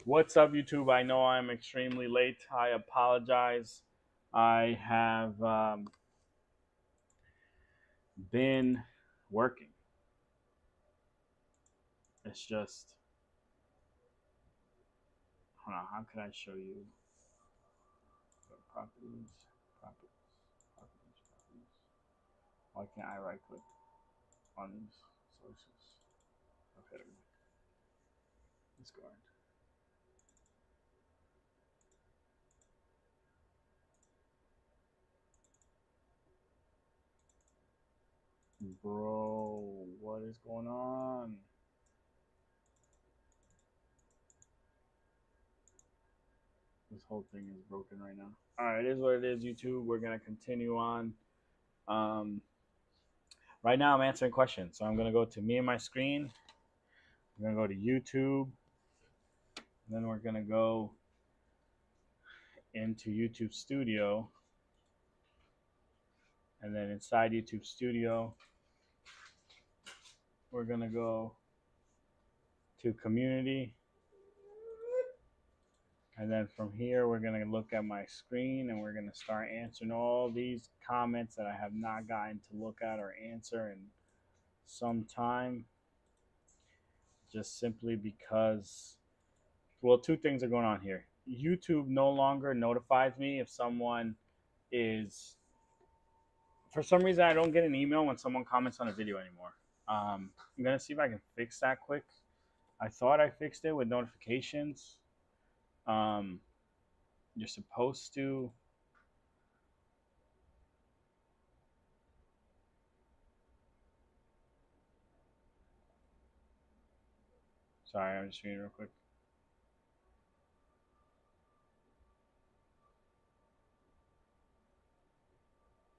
What's up, YouTube? I know I'm extremely late. I apologize. I have been working. It's just, hold on, how can I show you the properties? Properties, properties. Why can't I right click on these sources? Okay, there we go. Discard. Bro, what is going on? This whole thing is broken right now. All right, it is what it is, YouTube. We're going to continue on. Um, right now, I'm answering questions. So I'm going to go to me and my screen. We're going to go to YouTube. And then we're going to go into YouTube Studio. And then inside YouTube Studio, we're going to go to Community. And then from here, we're going to look at my screen and we're going to start answering all these comments that I have not gotten to look at or answer in some time. Just simply because, well, two things are going on here. YouTube no longer notifies me if someone is, for some reason, I don't get an email when someone comments on a video anymore. I'm going to see if I can fix that quick. I thought I fixed it with notifications. Um, you're supposed to. Sorry, I'm just reading real quick.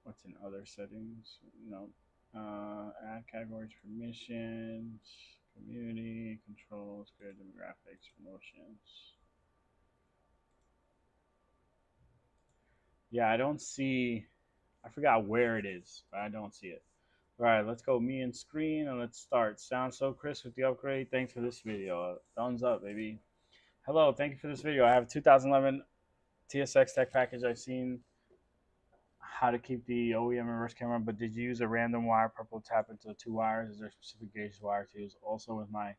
What's in other settings? No. Add categories, permissions, community, controls, create demographics, promotions. Yeah, I don't see. I forgot where it is, but I don't see it. All right, let's go me and screen and let's start. Sounds so crisp with the upgrade. Thanks for this video. Thumbs up, baby. Hello, thank you for this video. I have a 2011 TSX tech package. I've seen how to keep the OEM reverse camera, but did you use a random wire purple tap into the two wires? Is there a specific gauge wire to use? Also with my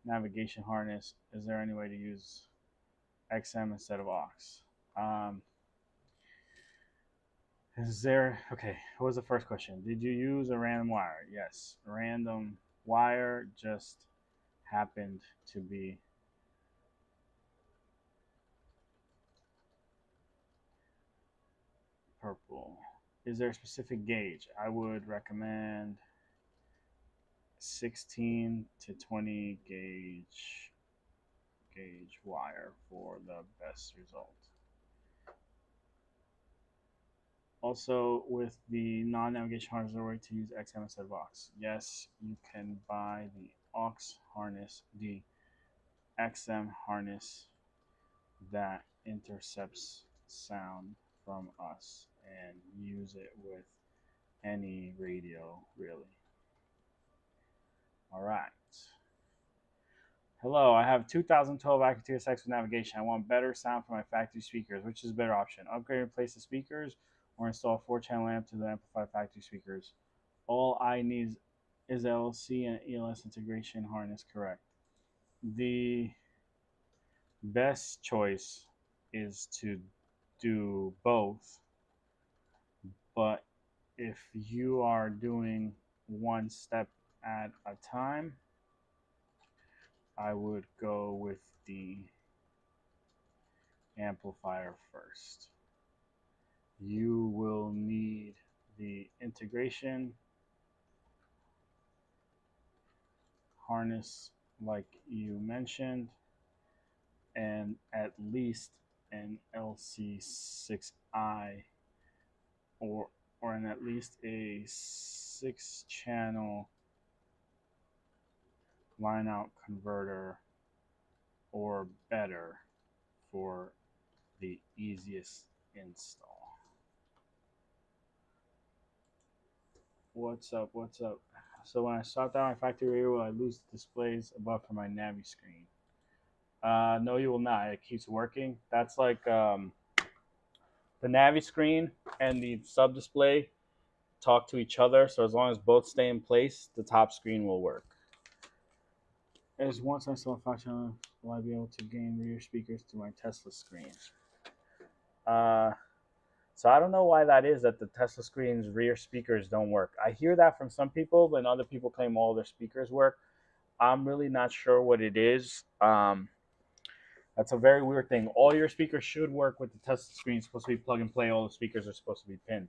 navigation harness, is there any way to use XM instead of aux? Um, Is there, okay, what was the first question? Did you use a random wire? Yes, random wire just happened to be purple. Is there a specific gauge? I would recommend 16 to 20 gauge wire for the best result. Also, with the non-navigation harness, is there a way to use XM instead of aux? Yes, you can buy the aux harness, the XM harness that intercepts sound from us and use it with any radio, really. All right. Hello, I have 2012 Acura TSX with navigation. I want better sound from my factory speakers. Which is a better option? Upgrade and replace the speakers or install a 4-channel amp to amplify factory speakers? All I need is LC and ELS integration harness, correct. The best choice is to do both, but if you are doing one step at a time, I would go with the amplifier first. You will need the integration harness like you mentioned, and at least an LC6I or and at least a 6-channel line out converter or better for the easiest install. What's up? What's up? So when I swap out my factory radio, will I lose the displays above for my Navi screen? No, you will not. It keeps working. That's like the Navi screen and the sub display talk to each other. So as long as both stay in place, the top screen will work. As once I saw function, will I be able to gain rear speakers to my Tesla screen? Uh, so I don't know why that is that the Tesla screen's rear speakers don't work. I hear that from some people, but other people claim all their speakers work. I'm really not sure what it is. That's a very weird thing. All your speakers should work with the Tesla screen. It's supposed to be plug and play. All the speakers are supposed to be pinned.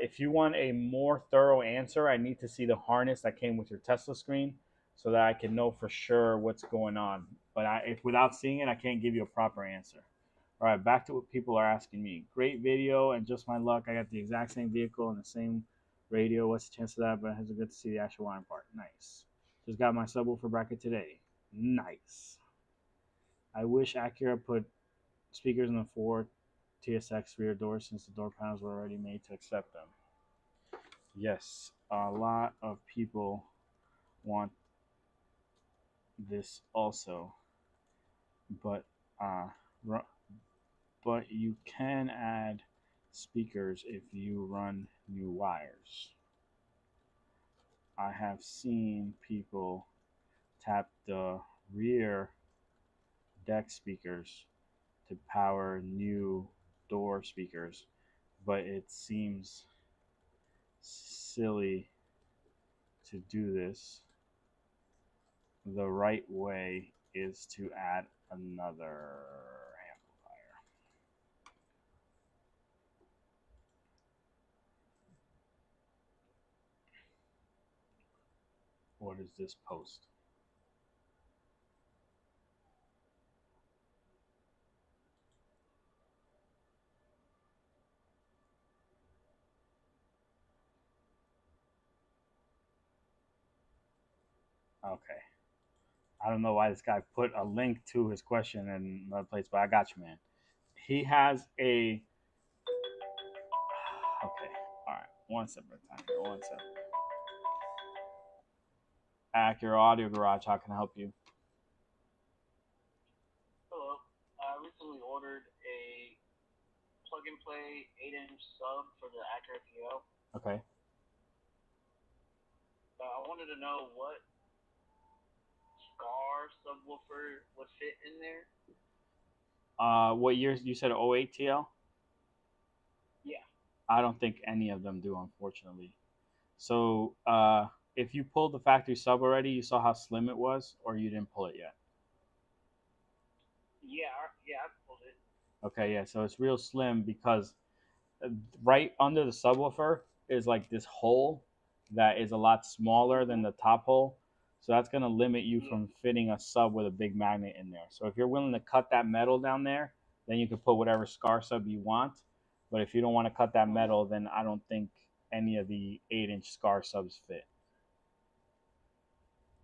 If you want a more thorough answer, I need to see the harness that came with your Tesla screen so that I can know for sure what's going on. But if without seeing it, I can't give you a proper answer. All right, back to what people are asking me. Great video, and just my luck, I got the exact same vehicle and the same radio. What's the chance of that? But it's good to see the actual wiring part. Nice. Just got my subwoofer bracket today. Nice. I wish Acura put speakers in the Ford TSX rear doors since the door panels were already made to accept them. Yes, a lot of people want this also, but you can add speakers if you run new wires. I have seen people tap the rear deck speakers to power new door speakers, but it seems silly to do this. The right way is to add another amplifier. What is this post? Okay. I don't know why this guy put a link to his question in another place, but I got you, man. He has a. Okay. All right. One step at a time. One step. Acura Audio Garage. How can I help you? Hello. I recently ordered a plug-and-play 8-inch sub for the Acura TL. Okay. I wanted to know what Scar subwoofer would fit in there. What years you said 08 TL? Yeah. I don't think any of them do, unfortunately. So if you pulled the factory sub already, you saw how slim it was, or you didn't pull it yet? Yeah, I pulled it. Okay, yeah. So it's real slim because right under the subwoofer is like this hole that is a lot smaller than the top hole. So that's going to limit you from fitting a sub with a big magnet in there. So if you're willing to cut that metal down there, then you can put whatever Scar sub you want. But if you don't want to cut that metal, then I don't think any of the 8-inch Scar subs fit.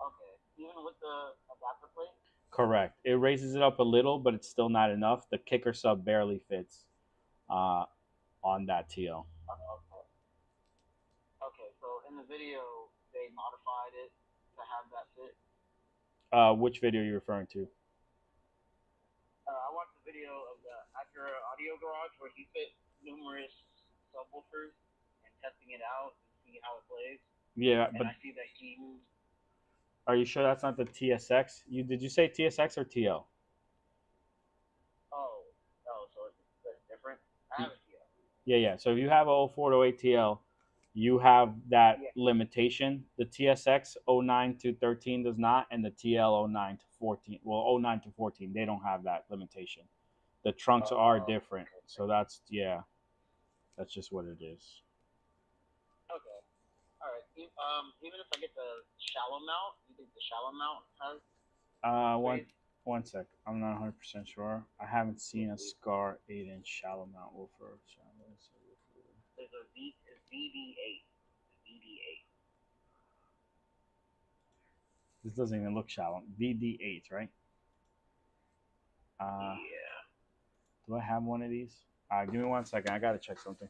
Okay. Even with the adapter plate? Correct. It raises it up a little, but it's still not enough. The kicker sub barely fits on that TL. Okay. Okay, so in the video, they modified it to have that fit. Which video are you referring to? I watched the video of the Acura Audio Garage where he fit numerous subwoofers and testing it out and see how it plays. Yeah, And but I see that he moved. are you sure that's not the TSX? Did you say TSX or TL? Oh, so it's different. I have a TL. Yeah. So if you have a 04 to 08 TL, you have that Yeah. limitation. The TSX 09 to 13 does not, and the TL 09 to 14. Well, 09 to 14, they don't have that limitation. The trunks are different. Okay. So that's just what it is. Okay. All right. Even if I get the shallow mount, you think the shallow mount has? One sec. I'm not 100% sure. I haven't seen a Scar 8-inch shallow mount woofer. There's a VD8. VD8. This doesn't even look shallow. VD8, right? Yeah. Do I have one of these? Give me 1 second. I gotta check something.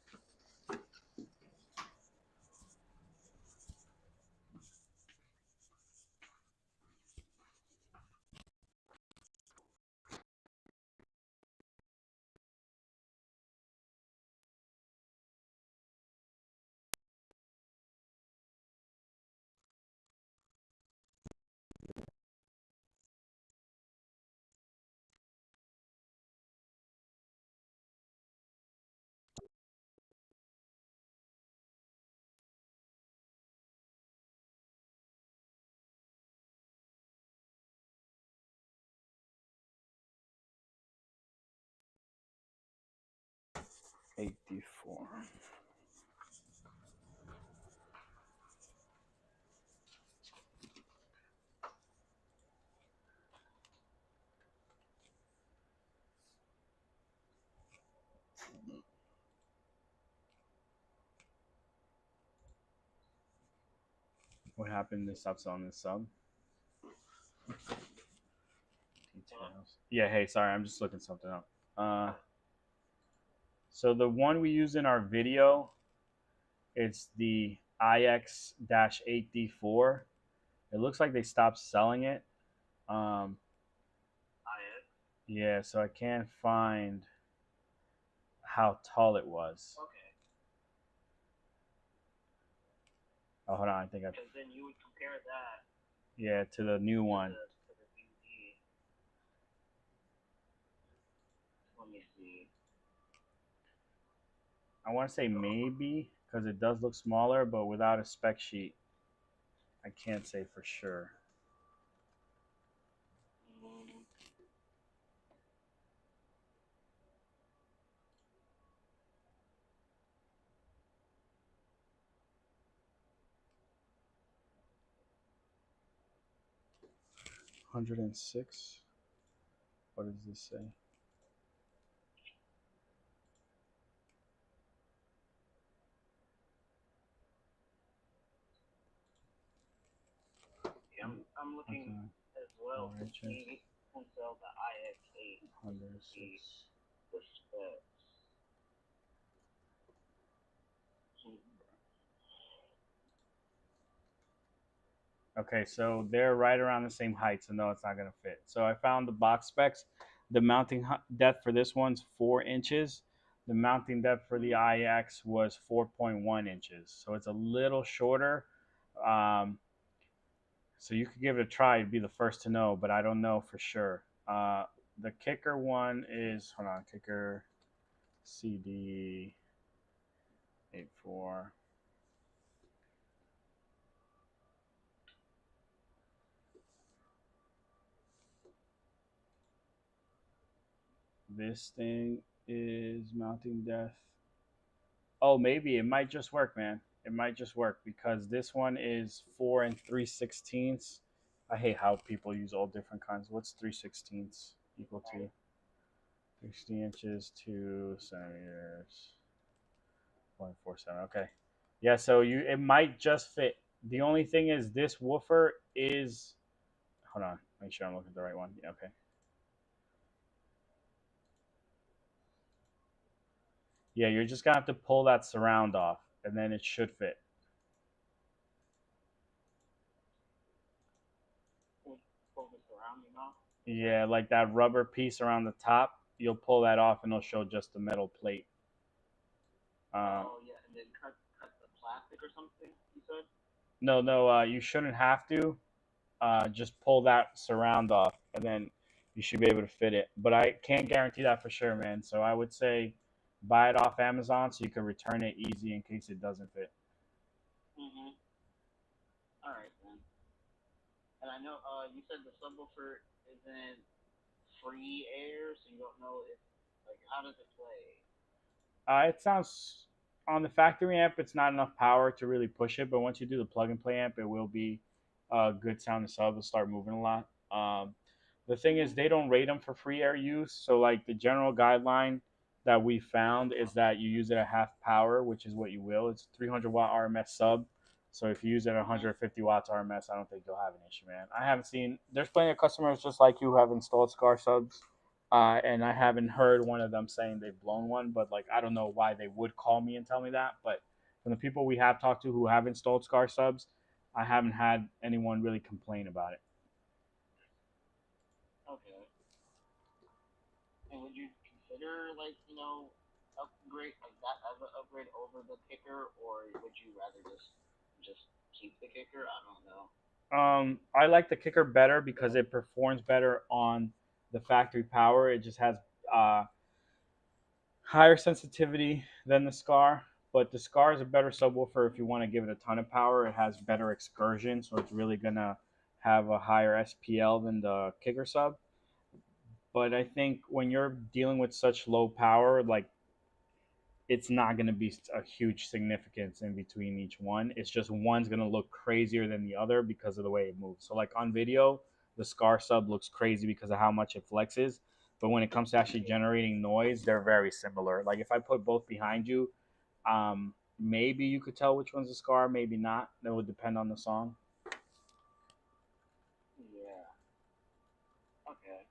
8D4. What happened to stop selling this sub? Details. Yeah, hey, sorry, I'm just looking something up. So the one we use in our video, it's the IX-8D4. It looks like they stopped selling it. Yeah, so I can't find how tall it was. Okay. Oh, hold on, I think I. Because then you would compare that. Yeah, to the new one. To the BD. Let me see. I want to say maybe because it does look smaller, but without a spec sheet, I can't say for sure. $106. What does this say? Yeah, I'm looking as well to see who sell the IX-8. 106. The specs. Okay, so they're right around the same height, so no, it's not going to fit. So I found the box specs. The mounting depth for this one's 4 inches. The mounting depth for the IX was 4.1 inches. So it's a little shorter. So you could give it a try. You'd be the first to know, but I don't know for sure. The kicker one is, hold on, kicker CD84. This thing is mounting depth. Oh, maybe it might just work, man. It might just work because this one is 4 3/16. I hate how people use all different kinds. What's 3/16 equal to? 60 inches to centimeters. 0.47. Okay. Yeah, so it might just fit. The only thing is this woofer is, hold on, make sure I'm looking at the right one. Yeah, okay. Yeah, you're just gonna have to pull that surround off, and then it should fit. Pull the surrounding off? Yeah, like that rubber piece around the top, you'll pull that off, and it'll show just the metal plate. Oh yeah, and then cut the plastic or something. You said? No, you shouldn't have to. Just pull that surround off, and then you should be able to fit it. But I can't guarantee that for sure, man. So I would say buy it off Amazon so you can return it easy in case it doesn't fit. Mhm. All right then. And I know you said the subwoofer isn't free air, so you don't know if like how does it play? It sounds on the factory amp, it's not enough power to really push it, but once you do the plug and play amp, it will be a good sound. The sub will start moving a lot. The thing is, they don't rate them for free air use. So, like the general guideline that we found is that you use it at half power, which is what you will. It's 300 watt RMS sub. So if you use it at 150 watts RMS, I don't think you'll have an issue, man. I haven't seen. There's plenty of customers just like you who have installed Scar subs, and I haven't heard one of them saying they've blown one. But like, I don't know why they would call me and tell me that. But from the people we have talked to who have installed Scar subs, I haven't had anyone really complain about it. Okay. And would you consider like upgrade like that as an upgrade over the kicker, or would you rather just keep the kicker? I don't know. I like the kicker better because it performs better on the factory power. It just has uh, higher sensitivity than the Scar, but the Scar is a better subwoofer if you want to give it a ton of power. It has better excursion, so it's really gonna have a higher SPL than the kicker sub. But I think when you're dealing with such low power, like it's not going to be a huge significance in between each one. It's just one's going to look crazier than the other because of the way it moves. So like on video, the Scar sub looks crazy because of how much it flexes. But when it comes to actually generating noise, they're very similar. Like if I put both behind you, maybe you could tell which one's a Scar, maybe not. That would depend on the song. Yeah. Okay.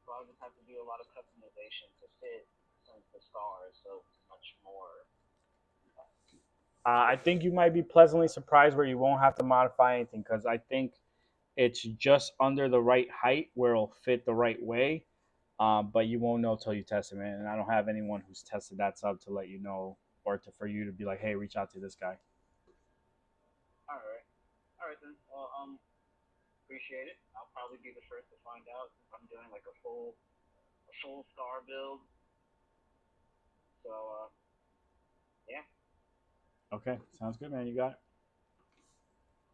So I'll just have to do a lot of customization to fit since the Scar is so much more. I think you might be pleasantly surprised where you won't have to modify anything because I think it's just under the right height where it'll fit the right way. But you won't know till you test it, man. And I don't have anyone who's tested that sub to let you know or to for you to be like, hey, reach out to this guy. All right. All right then. Well, appreciate it. I'll probably be the first to find out if I'm doing like a full Scar build. So yeah. Okay, sounds good, man. You got it.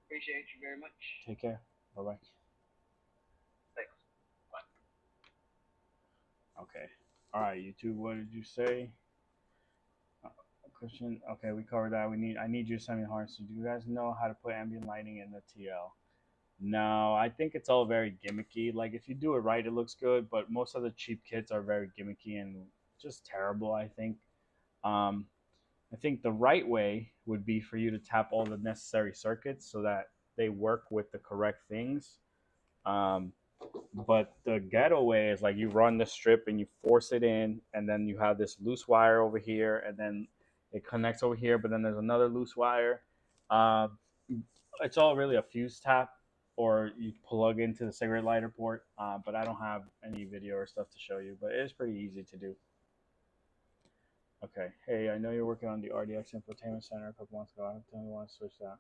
Appreciate you very much. Take care. Bye bye. Thanks. Bye. Okay. All right, YouTube. What did you say? Christian. Okay, we covered that. I need you to send me harness. Do you guys know how to put ambient lighting in the TL? No, I think it's all very gimmicky. Like if you do it right, it looks good. But most of the cheap kits are very gimmicky and just terrible. Um, I think the right way would be for you to tap all the necessary circuits so that they work with the correct things. Um, but the ghetto way is like you run the strip and you force it in, and then you have this loose wire over here, and then it connects over here, but then there's another loose wire. Um, it's all really a fuse tap, or you plug into the cigarette lighter port. But I don't have any video or stuff to show you, but it is pretty easy to do. Okay. Hey, I know you're working on the RDX Infotainment Center a couple months ago. I don't want to switch that.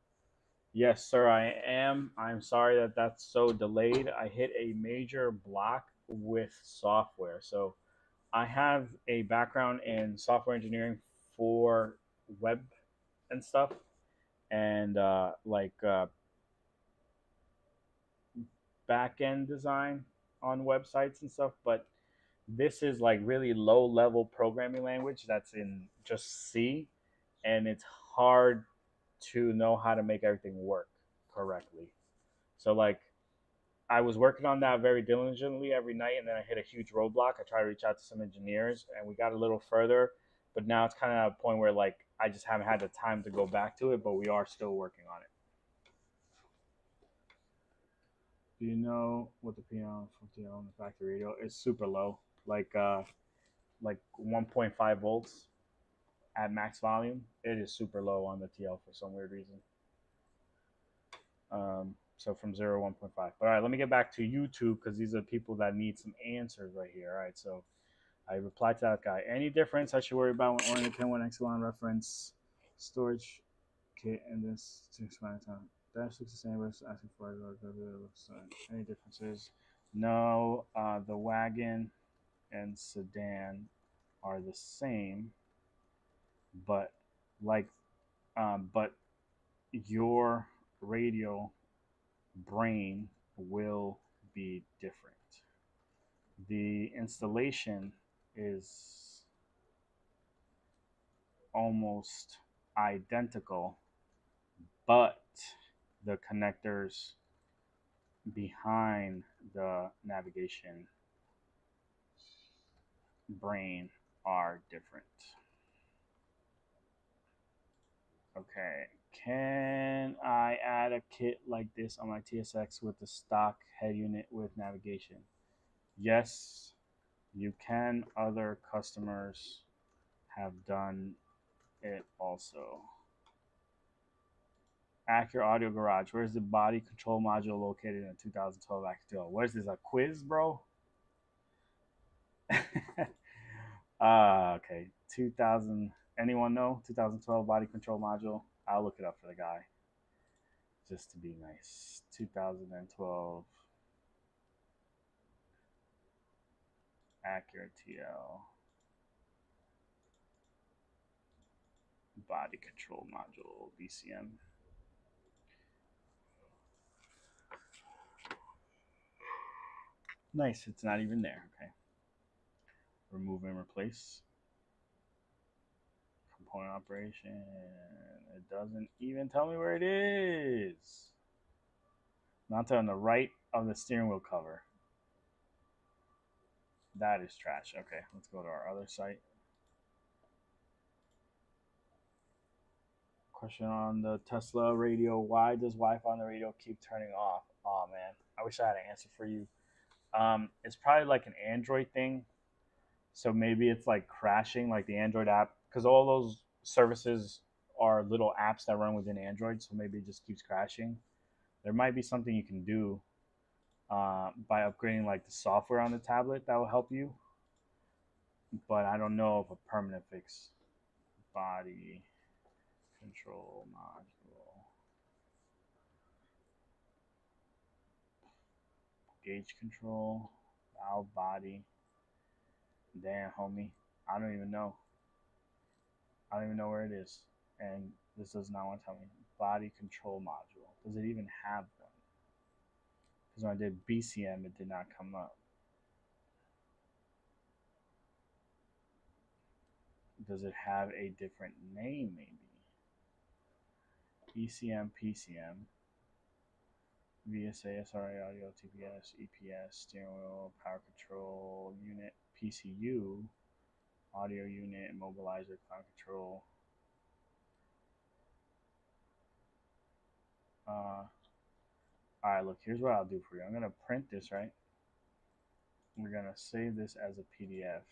Yes, sir, I am. I'm sorry that that's so delayed. I hit a major block with software. So I have a background in software engineering for web and stuff, and back end design on websites and stuff. But this is like really low level programming language that's in just C, and it's hard to know how to make everything work correctly. So like I was working on that very diligently every night, and then I hit a huge roadblock. I tried to reach out to some engineers, and we got a little further, but now it's kind of at a point where like I just haven't had the time to go back to it, but we are still working on it. Do you know what the PO on the factory radio is? Super low, like 1.5 volts at max volume. It is super low on the TL for some weird reason. So from 0 to 1.5. But all right, let me get back to YouTube because these are people that need some answers right here. All right, so I replied to that guy. Any difference I should worry about when ordering a Pin 1 X1 reference storage kit and this to expand time? Dash looks the same, but asking for any differences? No, the wagon and sedan are the same, but like, but your radio brain will be different. The installation is almost identical, but the connectors behind the navigation brain are different. Okay, can I add a kit like this on my TSX with the stock head unit with navigation? Yes, you can. Other customers have done it also. Acura Audio Garage. Where's the body control module located in a 2012 Acura? What is this, a quiz, bro? Okay. 2000. Anyone know? 2012 body control module. I'll look it up for the guy, just to be nice. 2012 Acura TL body control module BCM. Nice. It's not even there. Okay. Remove and replace. component operation. It doesn't even tell me where it is. Mounted on the right of the steering wheel cover. That is trash. Okay, let's go to our other site. Question on the Tesla radio: why does Wi-Fi on the radio keep turning off? Oh man, I wish I had an answer for you. It's probably like an Android thing. So maybe it's like crashing, like the Android app, because all those services are little apps that run within Android. So maybe it just keeps crashing. There might be something you can do by upgrading like the software on the tablet that will help you. But I don't know if a permanent fix. Body control module. Gauge control. Valve body. Damn, homie. I don't even know. I don't even know where it is. And this does not want to tell me. Body control module. Does it even have one? Because when I did BCM, it did not come up. Does it have a different name, maybe? ECM, PCM, VSA, SRA, audio, TPS, EPS, steering wheel, power control unit, PCU, audio unit, immobilizer, cloud control. All right, look, here's what I'll do for you. I'm going to print this, right? We're going to save this as a PDF.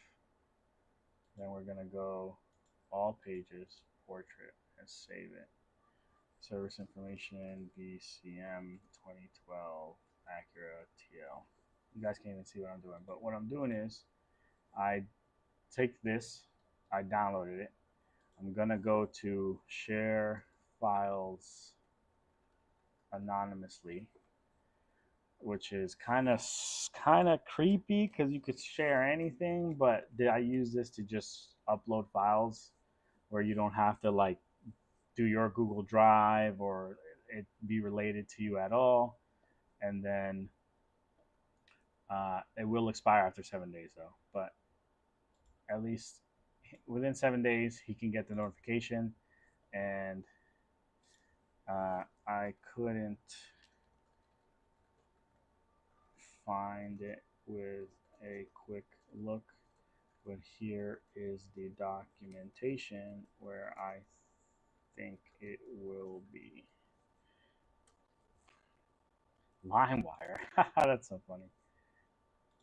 Then we're going to go all pages, portrait, and save it. Service information, BCM 2012, Acura TL. You guys can't even see what I'm doing, but what I'm doing is I take this, I downloaded it. I'm going to go to share files anonymously, which is kind of creepy because you could share anything, but did I use this to just upload files where you don't have to like do your Google Drive or it be related to you at all, and then it will expire after 7 days though, but at least within 7 days he can get the notification. And I couldn't find it with a quick look, but here is the documentation where I think it will be. LimeWire. That's so funny.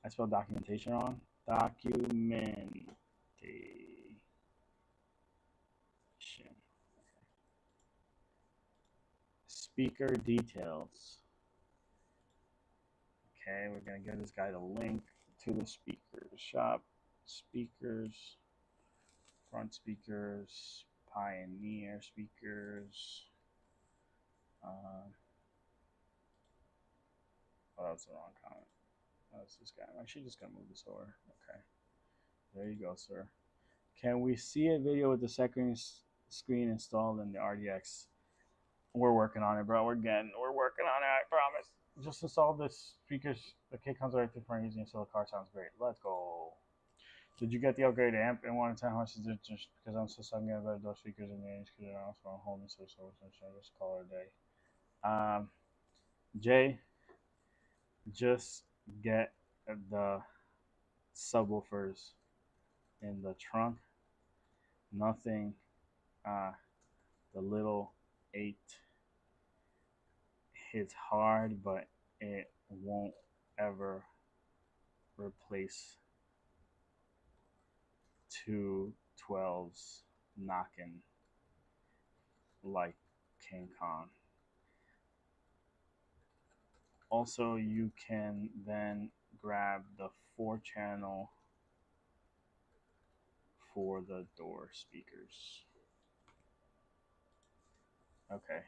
I spelled documentation wrong. Documentation. Speaker details. Okay, we're gonna give this guy the link to the speakers. Shop speakers, front speakers, Pioneer speakers. Oh, that's the wrong comment. That's this guy. I'm actually just gonna move this over. Okay, there you go, sir. Can we see a video with the second screen installed in the RDX? We're working on it, bro. We're working on it. I promise. Just install this speakers. The kit comes right for using, so the car sounds great. Let's go. Did you get the upgraded amp and want to tell how much is it? Just because I'm so sucking at better door speakers and the because I also want home and so just call it a day. Jay, just get the subwoofers in the trunk. Nothing. The little 8 hits hard, but it won't ever replace 2 12s knocking like King Kong. Also, you can then grab the 4-channel for the door speakers. Okay.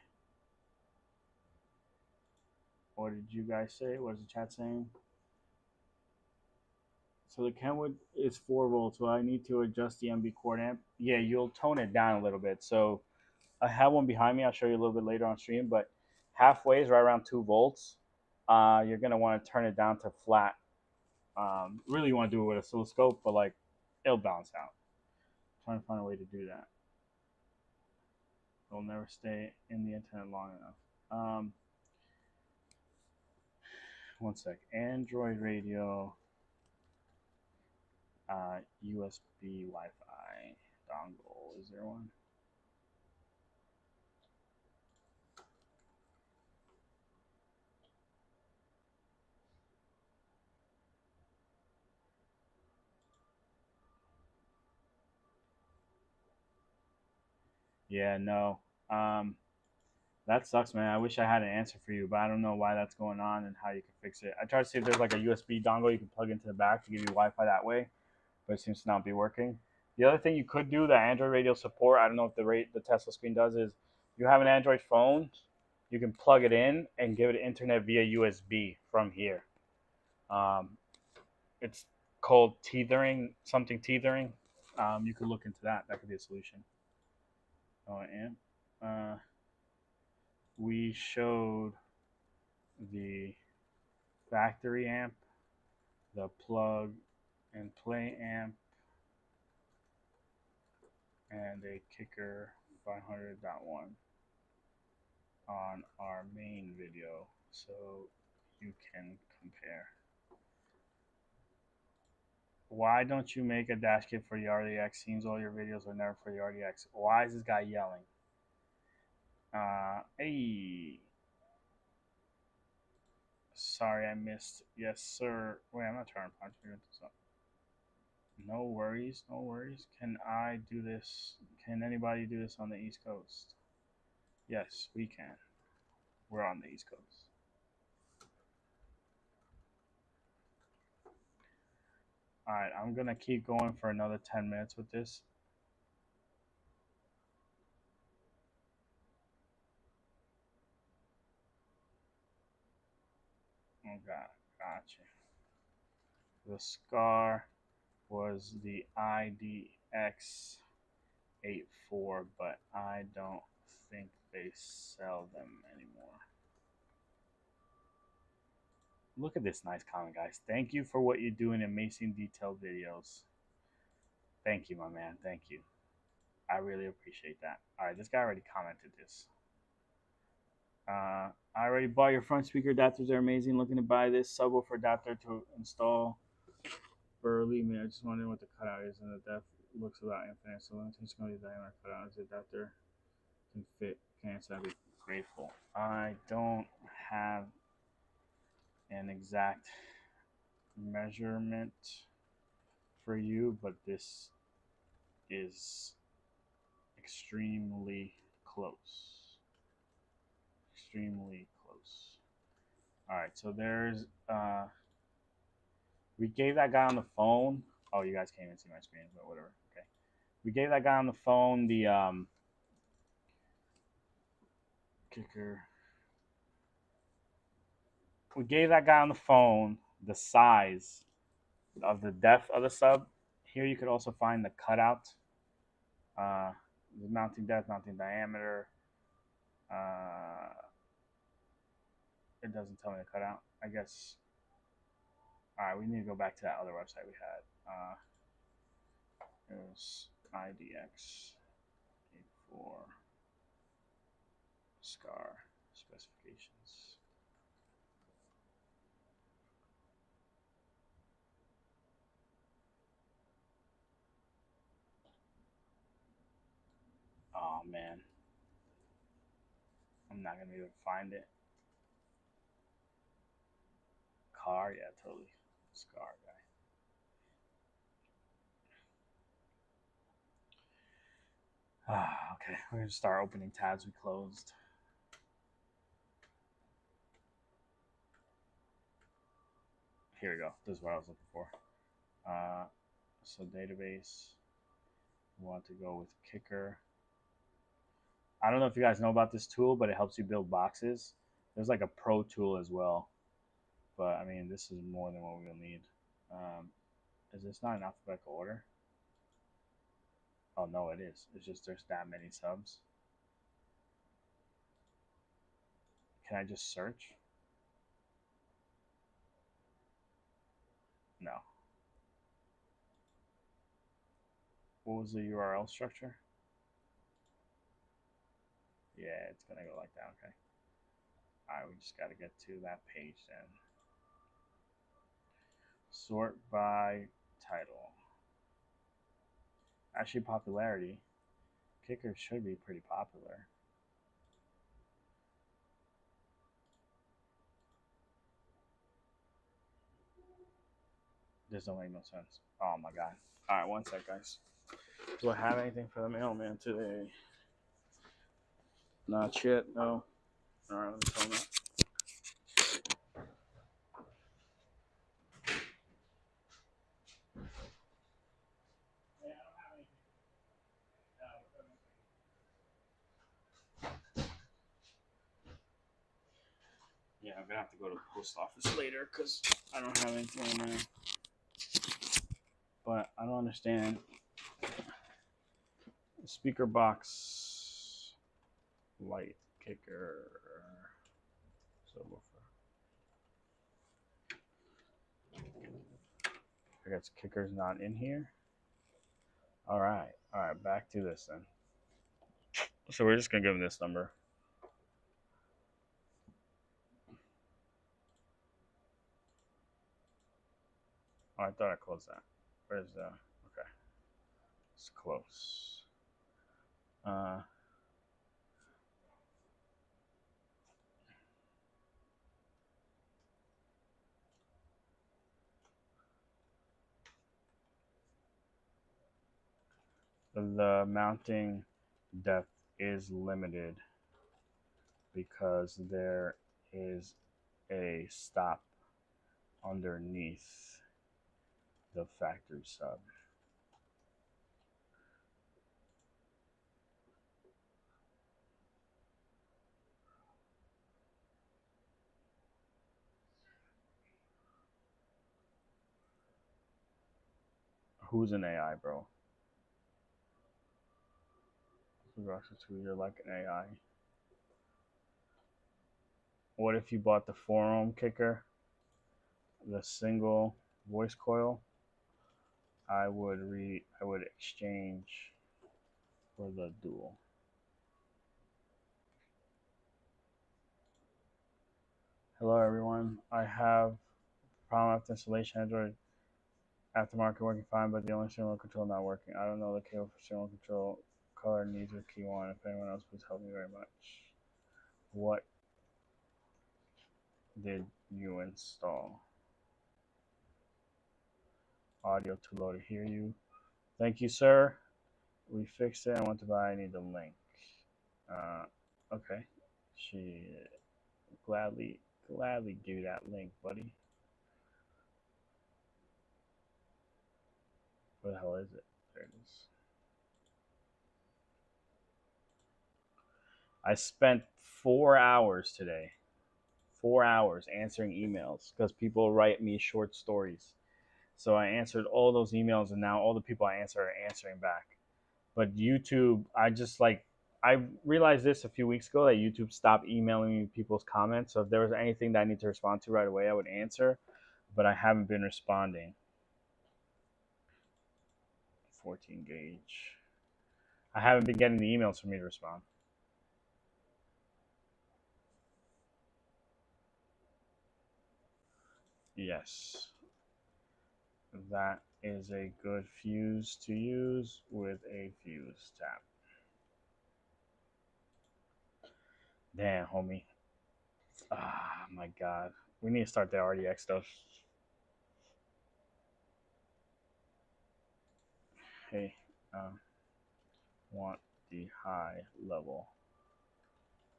What did you guys say? What is the chat saying? So the Kenwood is 4 volts. Well, I need to adjust the MB quad amp. Yeah, you'll tone it down a little bit. So I have one behind me. I'll show you a little bit later on stream. But halfway is right around 2 volts. You're going to want to turn it down to flat. Really, you want to do it with an oscilloscope, but like it'll balance out. I'm trying to find a way to do that. It'll never stay in the internet long enough. One sec. Android radio, USB Wi-Fi dongle. Is there one? Yeah, no. That sucks, man. I wish I had an answer for you, but I don't know why that's going on and how you can fix it. I tried to see if there's like a USB dongle you can plug into the back to give you Wi-Fi that way, but it seems to not be working. The other thing you could do that Android Radio support, I don't know if the Tesla screen does, is you have an Android phone, you can plug it in and give it internet via USB from here. Um, it's called tethering, something tethering. You could look into that. That could be a solution. Oh, and we showed the factory amp, the plug and play amp, and a kicker 500.1 on our main video so you can compare. Why don't you make a dash kit for the RDX? Seems all your videos are never for the RDX. Why is this guy yelling? Hey. Sorry I missed. Yes, sir. Wait, I'm not trying to punch you. No worries, no worries. Can I do this? Can anybody do this on the East Coast? Yes, we can. We're on the East Coast. Alright, I'm gonna keep going for another 10 minutes with this. Oh god, gotcha. The Scar was the IDX 84, but I don't think they sell them anymore. Look at this nice comment, guys. Thank you for what you do in amazing detailed videos. Thank you, my man. Thank you. I really appreciate that. All right, this guy already commented this. I already bought your front speaker adapters. They're amazing. Looking to buy this subwoofer adapter to install. Burley, man, I just wondering what the cutout is, and the depth looks about infinite. So let me just going to the diameter cutout as the adapter can fit. Can answer. I'd be grateful. I don't have an exact measurement for you, but this is extremely close. Extremely close. All right, so there's we gave that guy on the phone. Oh, you guys can't even see my screen, but whatever. Okay, we gave that guy on the phone the kicker. We gave that guy on the phone the size of the depth of the sub. Here you could also find the cutout, the mounting depth, mounting diameter. It doesn't tell me the cutout. I guess. All right, we need to go back to that other website we had. It was IDX 84 Scar specifications. Oh man, I'm not gonna be able to find it. Car, yeah, totally. Scar guy. Okay, we're gonna start opening tabs we closed. Here we go. This is what I was looking for. So database. We want to go with Kicker. I don't know if you guys know about this tool, but it helps you build boxes. There's like a pro tool as well, but I mean, this is more than what we'll need. Is this not in alphabetical order? Oh no, it is. It's just there's that many subs. Can I just search? No. What was the URL structure? Yeah, it's gonna go like that. Okay. All right, we just got to get to that page then. Sort by title. Actually, popularity. Kickers should be pretty popular. This don't make no sense. Oh my god. All right, one sec, guys. Do I have anything for the mailman today? Not yet. No. All right, let me tell him that. Yeah, I'm gonna have to go to the post office later because I don't have anything in there. But I don't understand. Speaker box light kicker subwoofer. I guess kicker's not in here. All right, back to this then. So we're just gonna give him this number. Oh, I thought I closed that. Where's the? Okay, it's close. The mounting depth is limited because there is a stop underneath the factory sub. Who's an AI, bro? You're like an AI. What if you bought the 4-ohm kicker, the single voice coil? I would exchange for the dual. Hello everyone. I have problem after installation. Android aftermarket working fine, but the only serial control not working. I don't know the cable for serial control color needs a key one. If anyone else, please help me very much. What did you install? Audio too low to hear you. Thank you, sir. We fixed it. I want to buy. I need the link. Okay. She gladly give you that link, buddy. Where the hell is it? There it is. I spent 4 hours today. 4 hours answering emails because people write me short stories. So I answered all those emails, and now all the people I answer are answering back. But YouTube, I realized this a few weeks ago that YouTube stopped emailing me people's comments. So if there was anything that I need to respond to right away, I would answer. But I haven't been responding. 14 gauge. I haven't been getting the emails for me to respond. Yes. That is a good fuse to use with a fuse tap. Damn, homie. Ah, my God. We need to start the RDX stuff. Hey, want the high level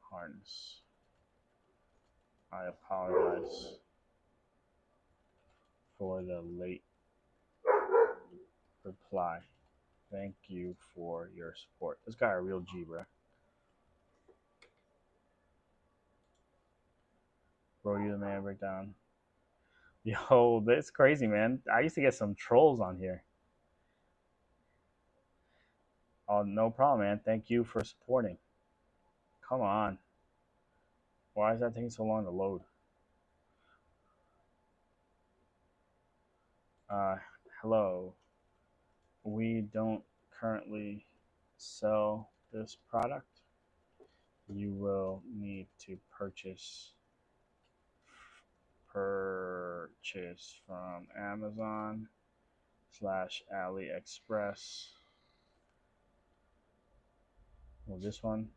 harness. I apologize for the late reply. Thank you for your support. This guy a real G, bro. Bro, you the man breakdown. Yo, that's crazy, man. I used to get some trolls on here. Oh, no problem, man. Thank you for supporting. Come on. Why is that taking so long to load? Hello. We don't currently sell this product. you will need to purchase from Amazon / AliExpress. Well, this one,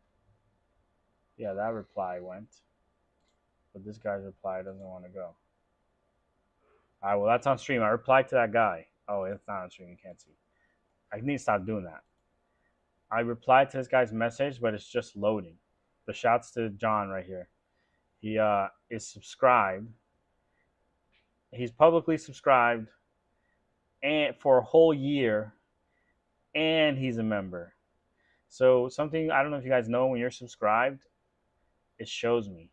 yeah, that reply went, but this guy's reply doesn't want to go. All right, well, that's on stream. I replied to that guy. Oh, it's not on stream. You can't see. I need to stop doing that. I replied to this guy's message, but it's just loading. The shouts to John right here. He is subscribed. He's publicly subscribed, and for a whole year, and he's a member. So something, I don't know if you guys know, when you're subscribed, it shows me.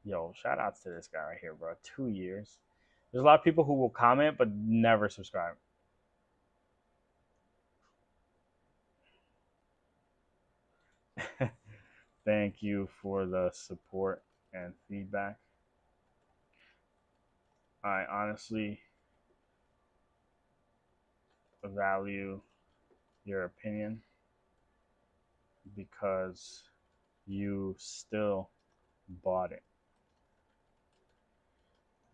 Yo, shout outs to this guy right here, bro. 2 years. There's a lot of people who will comment but never subscribe. Thank you for the support and feedback. I honestly value your opinion because you still bought it.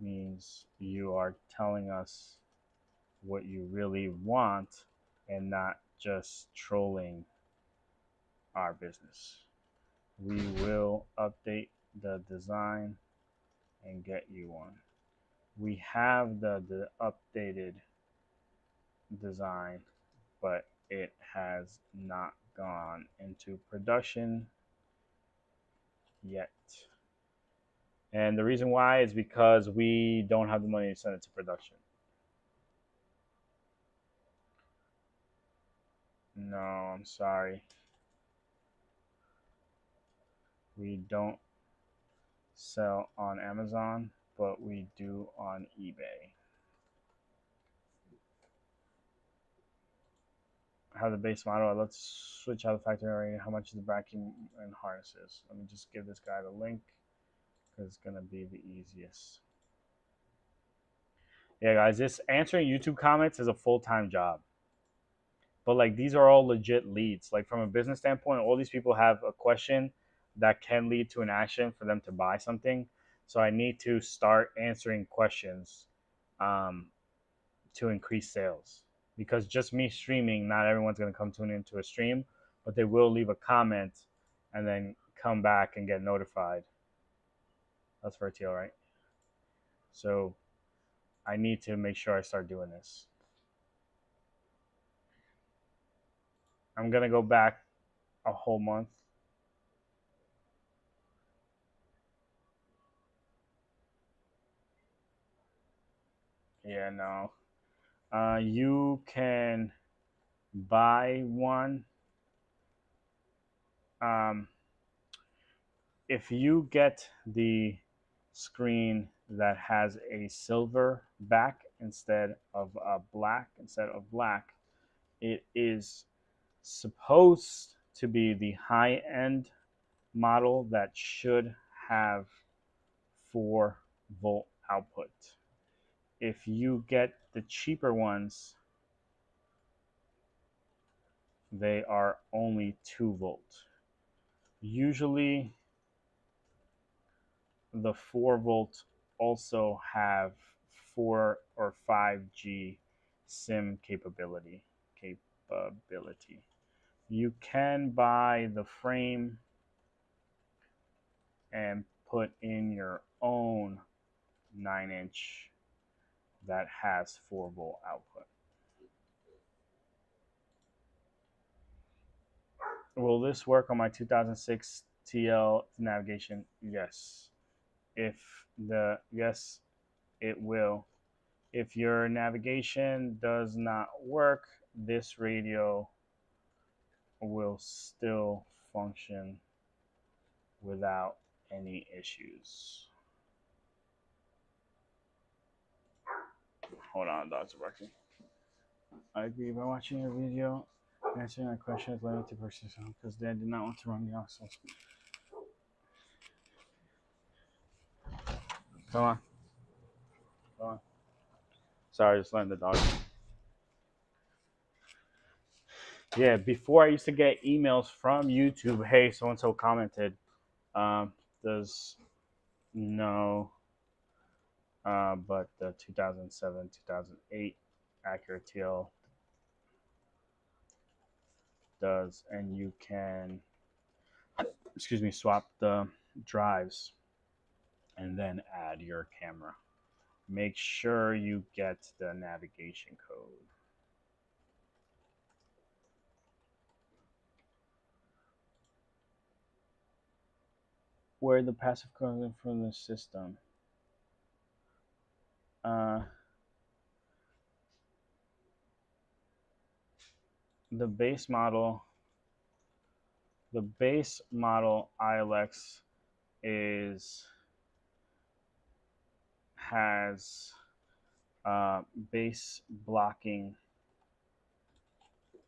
Means you are telling us what you really want and not just trolling our business. We will update the design and get you one. We have the updated design, but it has not gone into production yet. And the reason why is because we don't have the money to send it to production. No, I'm sorry. We don't sell on Amazon, but we do on eBay. How the base model, let's switch out the factory. How much is the vacuum and harnesses? Let me just give this guy the link because it's going to be the easiest. Yeah, guys, this answering YouTube comments is a full-time job. But like, these are all legit leads. Like, from a business standpoint, all these people have a question that can lead to an action for them to buy something. So I need to start answering questions to increase sales. Because just me streaming, not everyone's going to come tune into a stream, but they will leave a comment and then come back and get notified. That's for RTL, right? So I need to make sure I start doing this. I'm going to go back a whole month. Yeah, no. You can buy one. If you get the screen that has a silver back instead of black, it is supposed to be the high-end model that should have 4-volt output. If you get the cheaper ones, they are only 2-volt. Usually the 4-volt also have 4 or 5G SIM capability. You can buy the frame and put in your own 9-inch that has 4-volt output. Will this work on my 2006 TL navigation? Yes. Yes, it will. If your navigation does not work, this radio will still function without any issues. Hold on, dogs are barking. I agree. By watching your video, answering my question is limited to person because they did not want to run the aux. Come on. Come on. Sorry, just letting the dog. Yeah, before I used to get emails from YouTube. Hey, so and so commented. Does no, but the 2007, 2008 Acura TL does, and you can, excuse me, swap the drives and then add your camera. Make sure you get the navigation code. Where the passive coming from the system. Uh, the base model, the base model ILX is has base blocking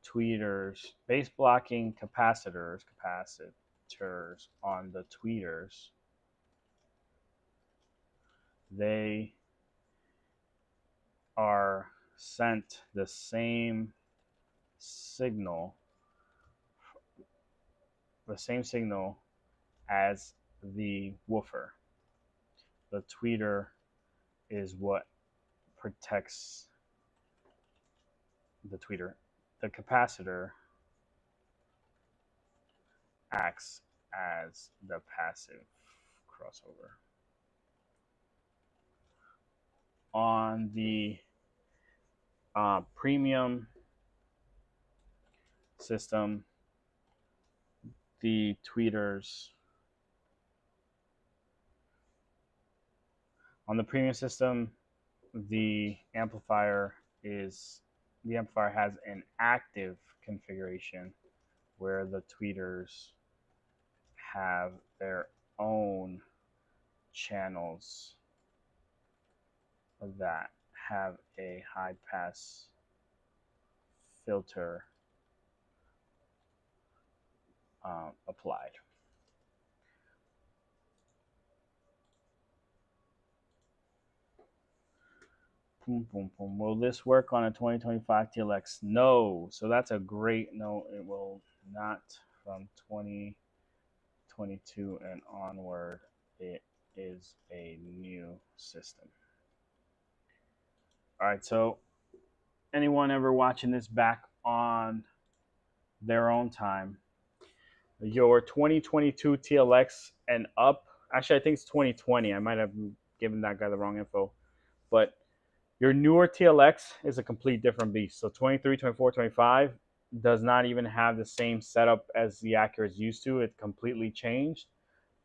tweeters, base blocking capacitors on the tweeters. They are sent the same signal, as the woofer. The tweeter is what protects the tweeter. The capacitor acts as the passive crossover. On the premium system, the tweeters on the premium system, the amplifier has an active configuration where the tweeters have their own channels that have a high pass filter applied. Boom, boom, boom. Will this work on a 2025 TLX? No. So that's a great no. It will not. From 2022 and onward, it is a new system. All right. So anyone ever watching this back on their own time, your 2022 TLX and up, actually, I think it's 2020. I might have given that guy the wrong info, but your newer TLX is a complete different beast. So 23, 24, 25 does not even have the same setup as the Acura is used to. It completely changed.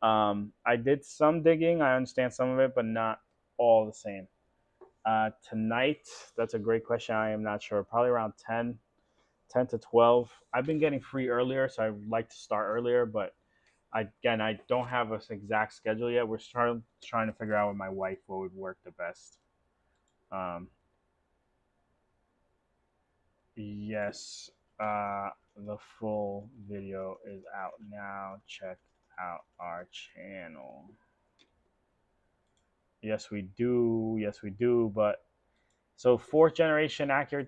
I did some digging. I understand some of it, but not all the same. Tonight, that's a great question. I am not sure. Probably around 10 to 12. I've been getting free earlier, so I'd like to start earlier, but I don't have an exact schedule yet. We're trying to figure out with my wife what would work the best. Yes, the full video is out now. Check out our channel. Yes, we do. Yes, we do. But so fourth generation Acura.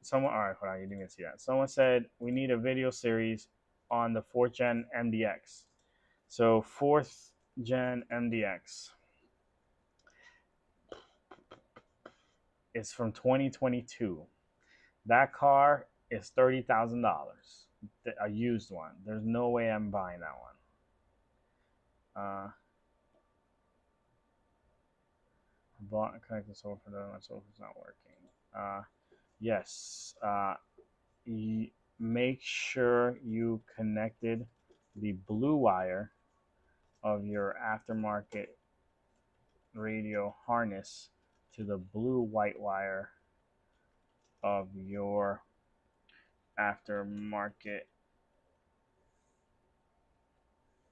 Someone, all right, hold on, you didn't even see that. Someone said we need a video series on the fourth gen MDX. So fourth gen MDX is from 2022. That car is $30,000, a used one. There's no way I'm buying that one. Bought and connected solar for my solar's not working. Yes. Make sure you connected the blue wire of your aftermarket radio harness to the blue white wire of your aftermarket.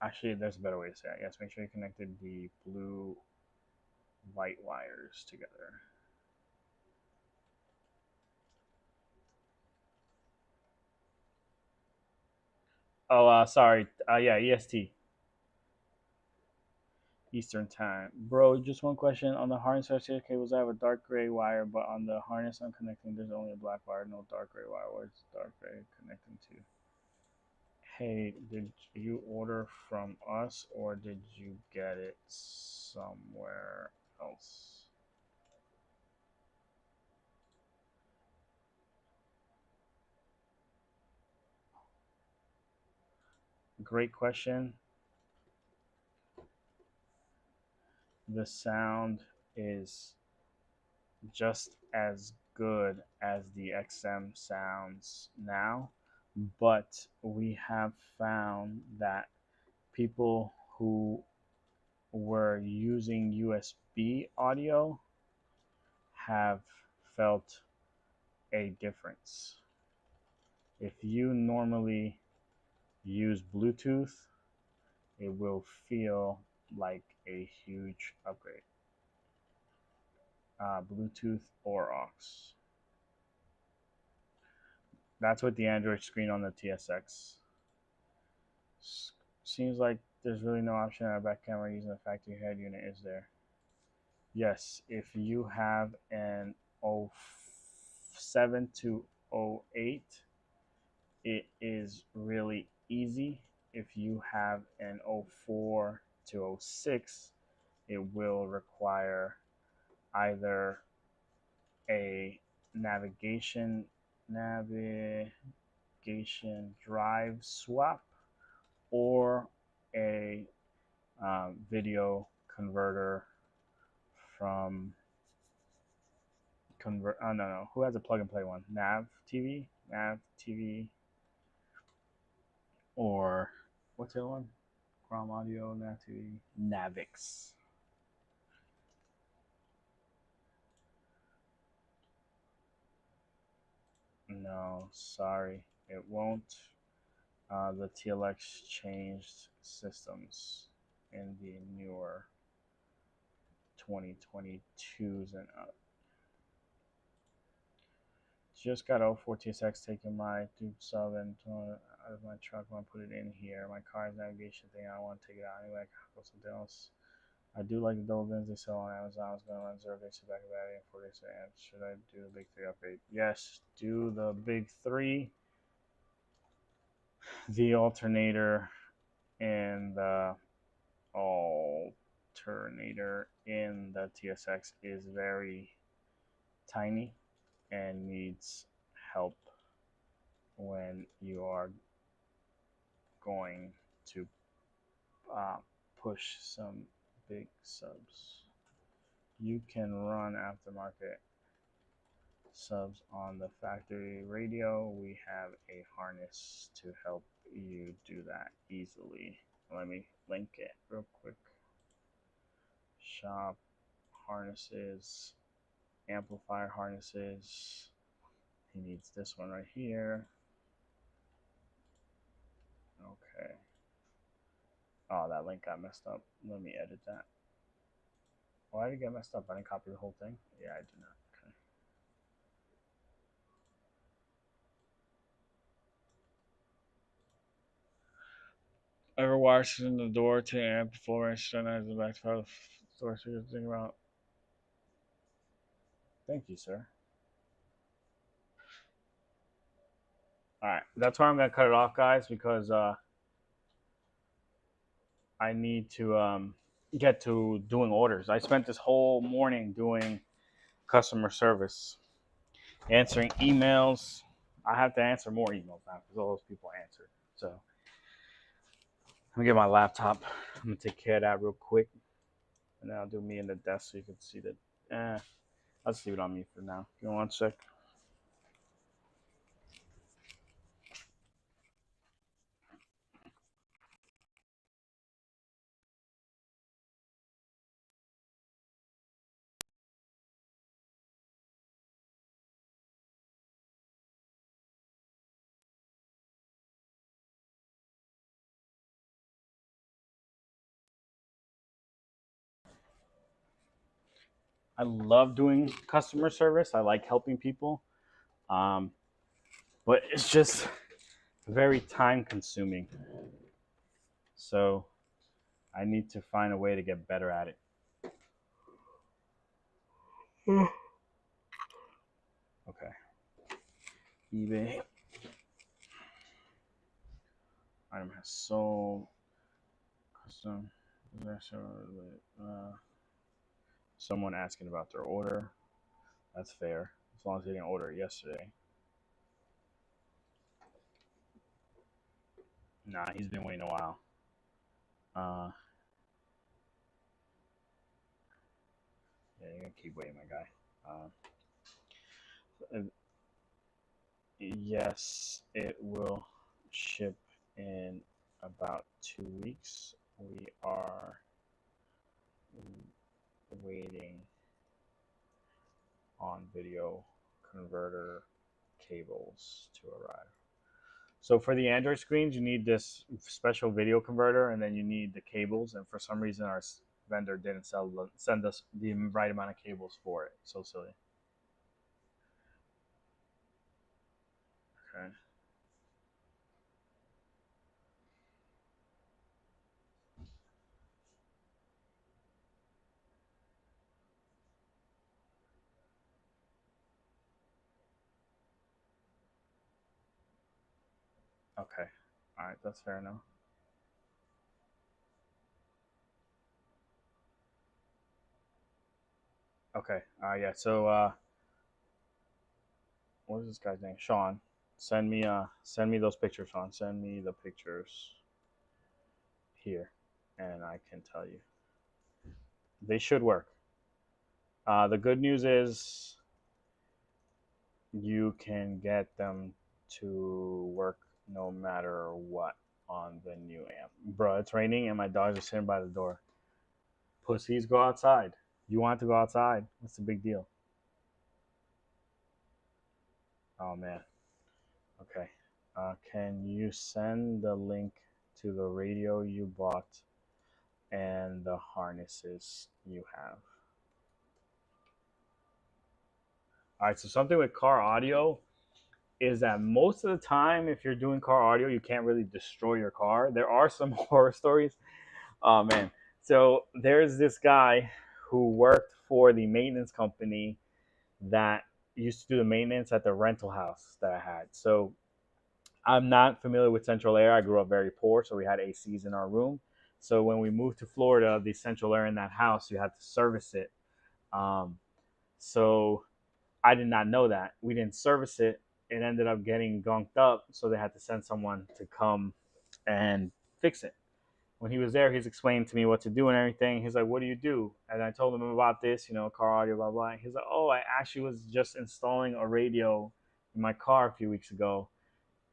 Actually, there's a better way to say it. Yes, make sure you connected the blue white wires together. Oh, sorry. Yeah, EST. Eastern time. Bro, just one question. On the harness RCA cables, I have a dark gray wire, but on the harness I'm connecting, there's only a black wire, no dark gray wire. Where's dark gray connecting to? Hey, did you order from us or did you get it somewhere else? Great question. The sound is just as good as the XM sounds now, but we have found that people who were using USB audio have felt a difference. If you normally use Bluetooth, it will feel like a huge upgrade. Bluetooth or aux. That's with the Android screen on the TSX. Seems like there's really no option on a back camera using the factory head unit, is there? Yes, if you have an 07 to 08, it is really easy. If you have an 04 to 06, it will require either a navigation drive swap or a video converter from no, who has a plug and play one? Nav TV, or what's the other one? Chrome Audio, Nav TV, Navix. No, sorry, it won't. The TLX changed systems in the newer 2022s and up. Just got 04 TSX taking my Duke sub and out of my truck. I want to put it in here. My car's navigation thing, I don't want to take it out anyway. I can go something else. I do like the double bins they sell on Amazon. I was going to run 0 days to back battery and 4 days to amp. Should I do the big 3 upgrade? Yes, do the big 3. The alternator and the alternator in the TSX is very tiny and needs help when you are going to push some big subs. You can run aftermarket subs on the factory radio. We have a harness to help you do that easily. Let me link it real quick. Shop harnesses, amplifier harnesses. He needs this one right here. Okay. Oh, that link got messed up. Let me edit that. Why did it get messed up? I didn't copy the whole thing? Yeah, I did not. Okay. Ever wires in the door to amp before and has the back of store speakers think about. Thank you, sir. Alright, that's where I'm gonna cut it off, guys, because I need to get to doing orders. I spent this whole morning doing customer service, answering emails. I have to answer more emails now because all those people answered. So let me get my laptop. I'm gonna take care of that real quick, and then I'll do me in the desk so you can see that. I'll just leave it on me for now. Give me 1 sec. I love doing customer service. I like helping people, but it's just very time consuming. So I need to find a way to get better at it. Okay. eBay. Item has sold. Custom. Someone asking about their order. That's fair. As long as they didn't order it yesterday. Nah, he's been waiting a while. Yeah, you're gonna keep waiting, my guy. Yes, it will ship in about 2 weeks. We are waiting on video converter cables to arrive. So for the Android screens, you need this special video converter, and then you need the cables. And for some reason, our vendor didn't send us the right amount of cables for it. So silly. Okay. Okay. All right, that's fair enough. Okay. Yeah. So what is this guy's name? Sean. Send me those pictures, Sean. Send me the pictures here, and I can tell you. They should work. The good news is you can get them to work no matter what on the new amp. Bro, it's raining and my dogs are sitting by the door. Pussies, go outside. You want to go outside? What's the big deal? Oh man. Okay. Can you send the link to the radio you bought and the harnesses you have? All right, so something with car audio is that most of the time, if you're doing car audio, you can't really destroy your car. There are some horror stories. Oh man. So there's this guy who worked for the maintenance company that used to do the maintenance at the rental house that I had. So I'm not familiar with central air. I grew up very poor, so we had ACs in our room. So when we moved to Florida, the central air in that house, you had to service it. So I did not know that. We didn't service it. It ended up getting gunked up, so they had to send someone to come and fix it. When he was there, he's explaining to me what to do and everything. He's like, "What do you do?" And I told him about this, car audio, blah blah. He's like, "Oh, I actually was just installing a radio in my car a few weeks ago,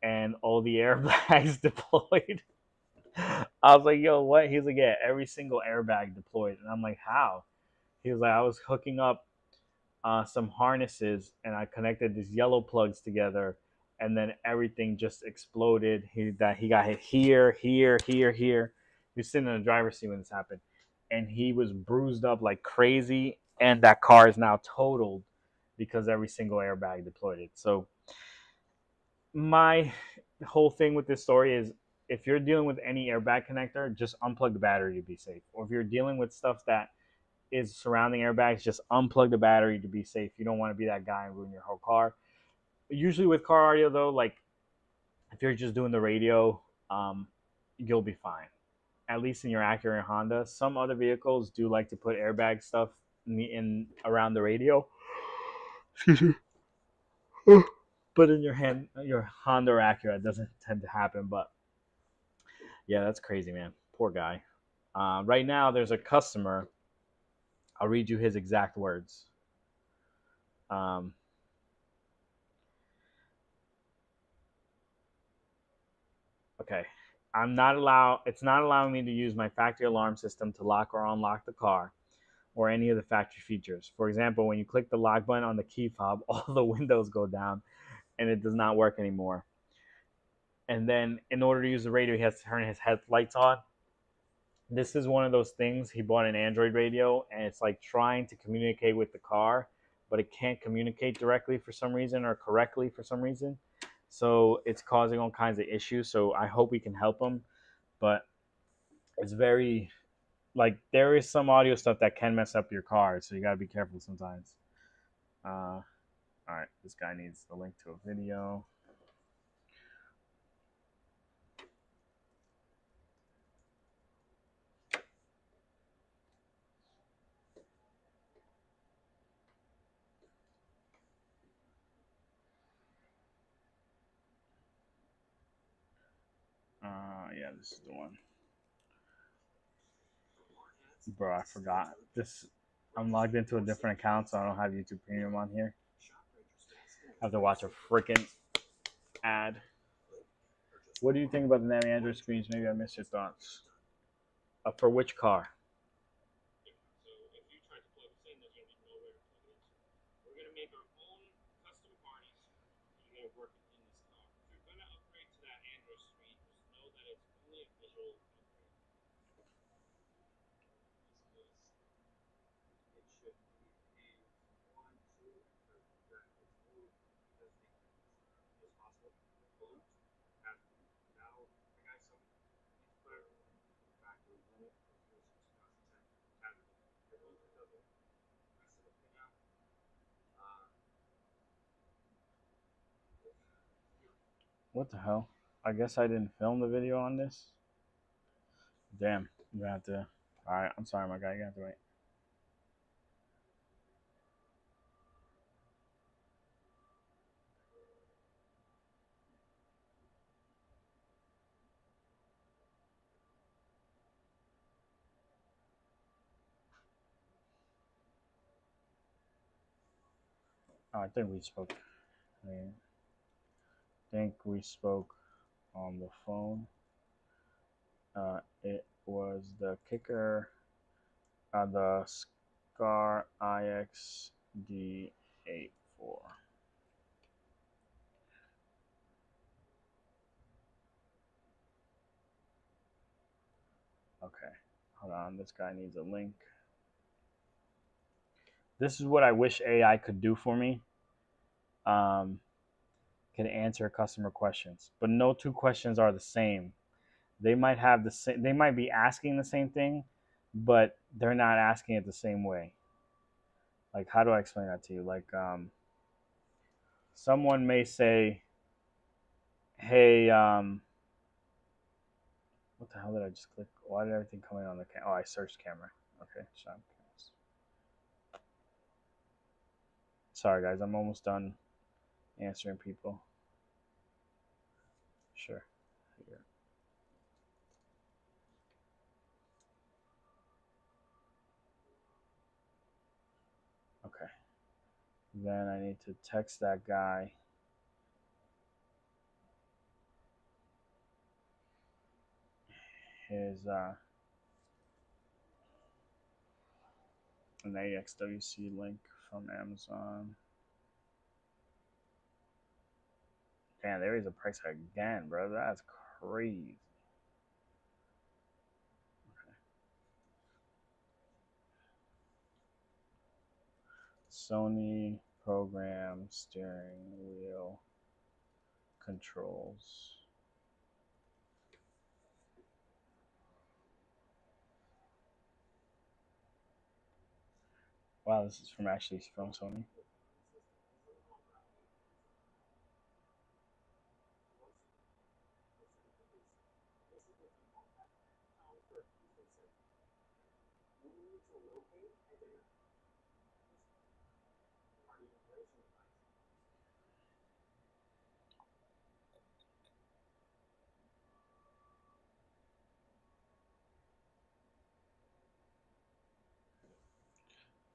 and all the airbags deployed." I was like, "Yo, what?" He's like, "Yeah, every single airbag deployed." And I'm like, "How?" He was like, "I was hooking up some harnesses and I connected these yellow plugs together, and then everything just exploded. He got hit here, here, here, here. He was sitting in the driver's seat when this happened, and he was bruised up like crazy. And that car is now totaled because every single airbag deployed it. So my whole thing with this story is, if you're dealing with any airbag connector, just unplug the battery to be safe. Or if you're dealing with stuff that is surrounding airbags, just unplug the battery to be safe. You don't want to be that guy and ruin your whole car. Usually with car audio though, like if you're just doing the radio, you'll be fine. At least in your Acura and Honda. Some other vehicles do like to put airbag stuff in around the radio. But in your Honda or Acura, it doesn't tend to happen. But yeah, that's crazy, man. Poor guy. Right now, there's a customer. I'll read you his exact words. Okay. It's not allowing me to use my factory alarm system to lock or unlock the car or any of the factory features. For example, when you click the lock button on the key fob, all the windows go down and it does not work anymore. And then in order to use the radio, he has to turn his headlights on. This is one of those things. He bought an Android radio and it's like trying to communicate with the car, but it can't communicate directly for some reason or correctly for some reason. So it's causing all kinds of issues. So I hope we can help him, but it's very like there is some audio stuff that can mess up your card, so you gotta be careful sometimes. All right, this guy needs the link to a video. Yeah, this is the one. Bro, I forgot. This I'm logged into a different account, so I don't have YouTube Premium on here. I have to watch a freaking ad. What do you think about the Nami Android screens? Maybe I missed your thoughts. For which car? What the hell? I guess I didn't film the video on this. Damn, I'm gonna have to. All right, I'm sorry, my guy. You have to wait. Oh, I think we spoke. I think we spoke on the phone. It was the kicker, the Scar IXD84. Okay, hold on. This guy needs a link. This is what I wish AI could do for me. Can answer customer questions, but no two questions are the same. They might have the same. They might be asking the same thing, but they're not asking it the same way. Like, how do I explain that to you? Like, someone may say, "Hey, what the hell did I just click? Why did everything come in on the camera? Oh, I searched camera. Okay, shop cameras. Sorry, guys. I'm almost done answering people. Sure. Here. Okay. Then I need to text that guy. His an AXWC link from Amazon. Damn, there is a price tag again, bro. That's crazy. Okay. Sony program steering wheel controls. Wow, this is from Sony.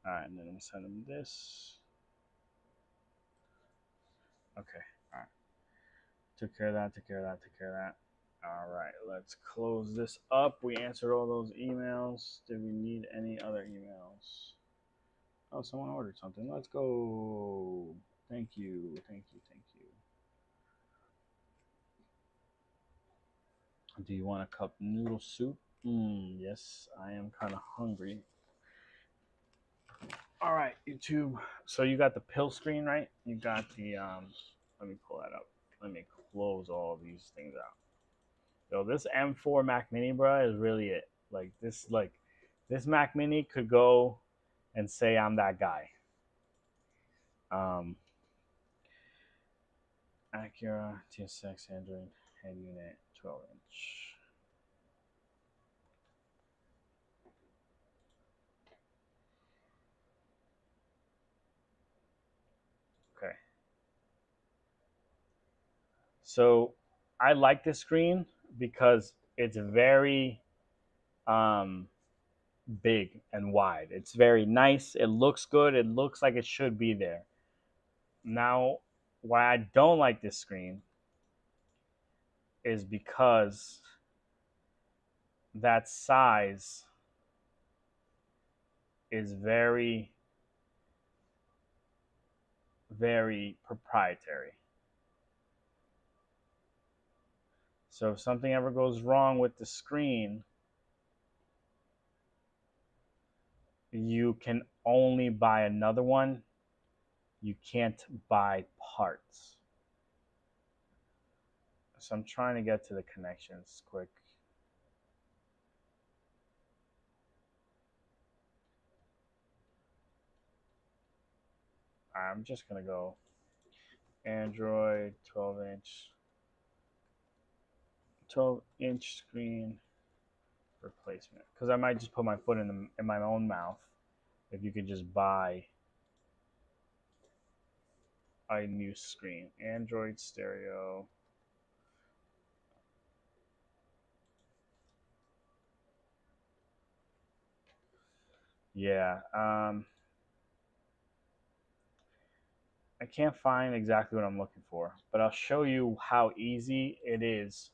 All right, and then I'm send him this. Okay, all right. Took care of that. Took care of that. Took care of that. All right, let's close this up. We answered all those emails. Did we need any other emails? Oh, someone ordered something. Let's go. Thank you. Thank you. Thank you. Do you want a cup noodle soup? Yes, I am kind of hungry. All right, YouTube. So you got the pill screen, right? You got the let me pull that up. Let me close all these things out. Yo, this M4 Mac Mini, bro, is really it. Like this, like This Mac Mini could go and say I'm that guy. Um, Acura TSX Android head unit 12-inch. Okay. So I like this screen because it's very um, big and wide. It's very nice. It looks good. It looks like it should be there. Now, why I don't like this screen is because that size is very, very proprietary. So if something ever goes wrong with the screen, you can only buy another one. You can't buy parts. So I'm trying to get to the connections quick. I'm just going to go Android 12-inch screen replacement, because I might just put my foot in my own mouth if you could just buy a new screen. Android stereo. Yeah. I can't find exactly what I'm looking for, but I'll show you how easy it is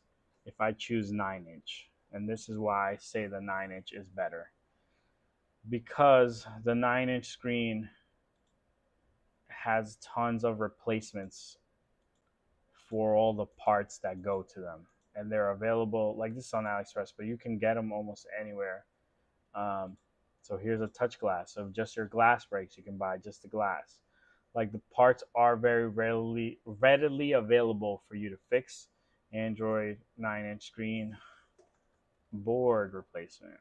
if I choose 9-inch. And this is why I say the 9-inch is better. Because the 9-inch screen has tons of replacements for all the parts that go to them. And they're available, like this is on AliExpress, but you can get them almost anywhere. So here's a touch glass. So if just your glass breaks, you can buy just the glass. Like the parts are very readily available for you to fix. Android 9-inch screen board replacement.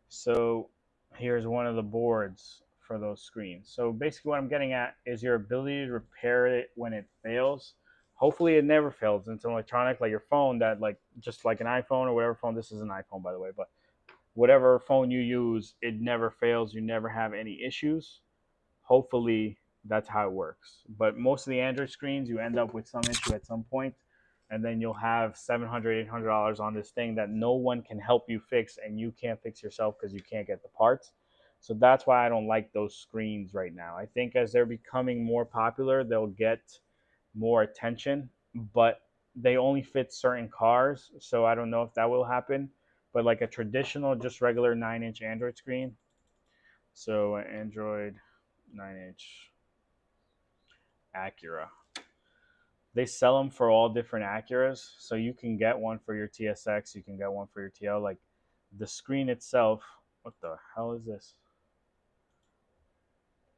So here's one of the boards for those screens. So basically what I'm getting at is your ability to repair it when it fails. Hopefully it never fails. It's an electronic like your phone that like just like an iPhone or whatever phone. This is an iPhone by the way, but whatever phone you use, it never fails. You never have any issues. Hopefully that's how it works. But most of the Android screens, you end up with some issue at some point, and then you'll have $700, $800 on this thing that no one can help you fix, and you can't fix yourself because you can't get the parts. So that's why I don't like those screens right now. I think as they're becoming more popular, they'll get more attention, but they only fit certain cars. So I don't know if that will happen. But like a traditional, just regular 9-inch Android screen. So Android 9-inch Acura. They sell them for all different Acuras, so you can get one for your TSX, you can get one for your TL. Like the screen itself, what the hell is this?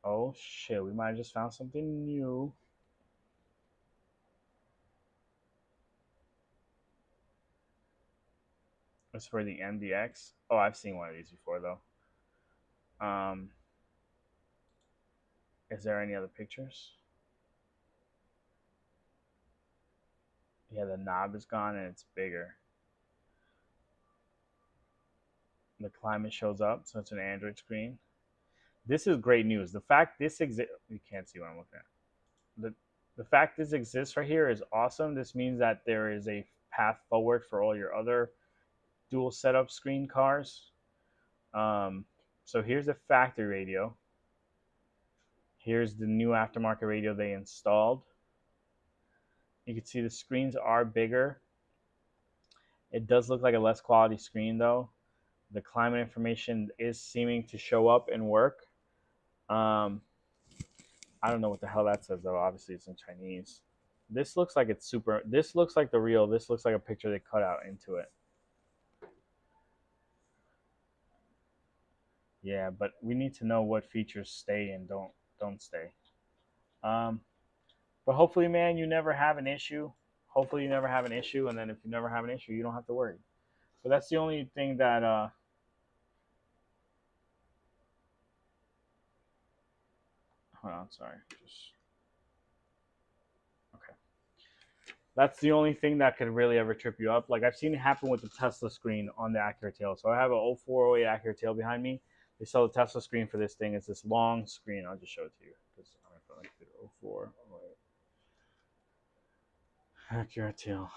Oh shit, we might have just found something new. It's for the MDX. Oh, I've seen one of these before though. Is there any other pictures? Yeah, the knob is gone and it's bigger. The climate shows up, so it's an Android screen. This is great news. The fact this exists, you can't see what I'm looking at. The fact this exists right here is awesome. This means that there is a path forward for all your other dual setup screen cars. So here's the factory radio. Here's the new aftermarket radio they installed. You can see the screens are bigger. It does look like a less quality screen though. The climate information is seeming to show up and work. I don't know what the hell that says though. Obviously it's in Chinese. This looks like it's super. This looks like the real. This looks like a picture they cut out into it. Yeah, but we need to know what features stay and don't stay. Um, but hopefully, man, you never have an issue. Hopefully, you never have an issue, and then if you never have an issue, you don't have to worry. But that's the only thing that hold on, sorry. Just okay. That's the only thing that could really ever trip you up. Like I've seen it happen with the Tesla screen on the Acura Tail. So I have a 0408 Acura Tail behind me. They sell the Tesla screen for this thing. It's this long screen. I'll just show it to you because I'm going to like 0408 Acura Tail.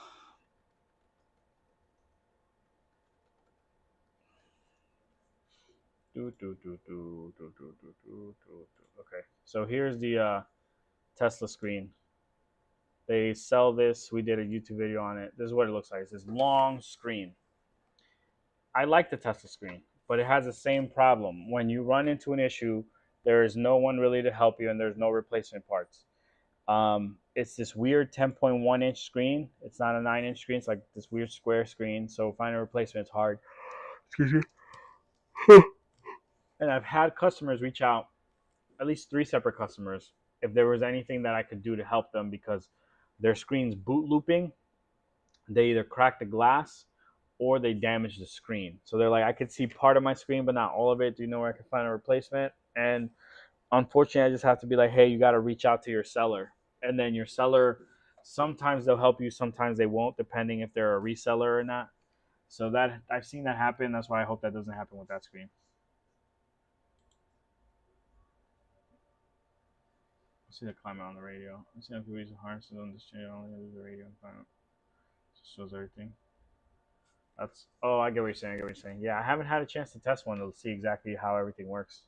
Okay, so here's the Tesla screen. They sell this. We did a YouTube video on it. This is what it looks like. It's this long screen. I like the Tesla screen, but it has the same problem. When you run into an issue, there is no one really to help you, and there's no replacement parts. It's this weird 10.1 inch screen. It's not a 9-inch screen. It's like this weird square screen. So finding a replacement is hard. Excuse me. And I've had customers reach out, at least 3 separate customers, if there was anything that I could do to help them because their screen's boot looping. They either crack the glass or they damage the screen. So they're like, I could see part of my screen, but not all of it. Do you know where I can find a replacement? And unfortunately, I just have to be like, hey, you got to reach out to your seller. And then your seller, sometimes they'll help you, sometimes they won't, depending if they're a reseller or not. So that I've seen that happen. That's why I hope that doesn't happen with that screen. I see the climate on the radio. I see if we use the harnesses on this channel. Only the radio and climate. Just shows everything. That's I get what you're saying. I get what you're saying. Yeah, I haven't had a chance to test one to see exactly how everything works.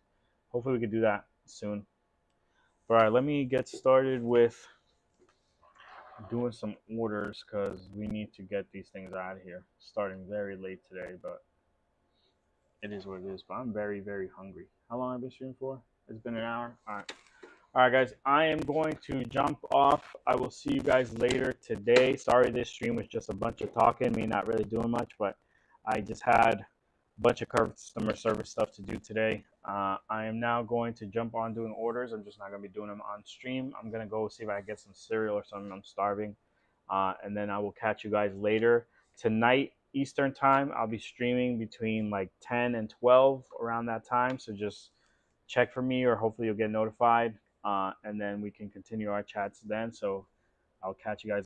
Hopefully, we could do that soon. All right, let me get started with doing some orders because we need to get these things out of here. Starting very late today, but it is what it is. But I'm very, very hungry. How long have I been streaming for? It's been an hour. All right, guys. I am going to jump off. I will see you guys later today. Sorry, this stream was just a bunch of talking, me not really doing much, but I just had a bunch of customer service stuff to do today. I am now going to jump on doing orders. I'm just not going to be doing them on stream. I'm going to go see if I can get some cereal or something. I'm starving. And then I will catch you guys later. Tonight, Eastern time, I'll be streaming between like 10 and 12 around that time. So just check for me or hopefully you'll get notified. And then we can continue our chats then. So I'll catch you guys.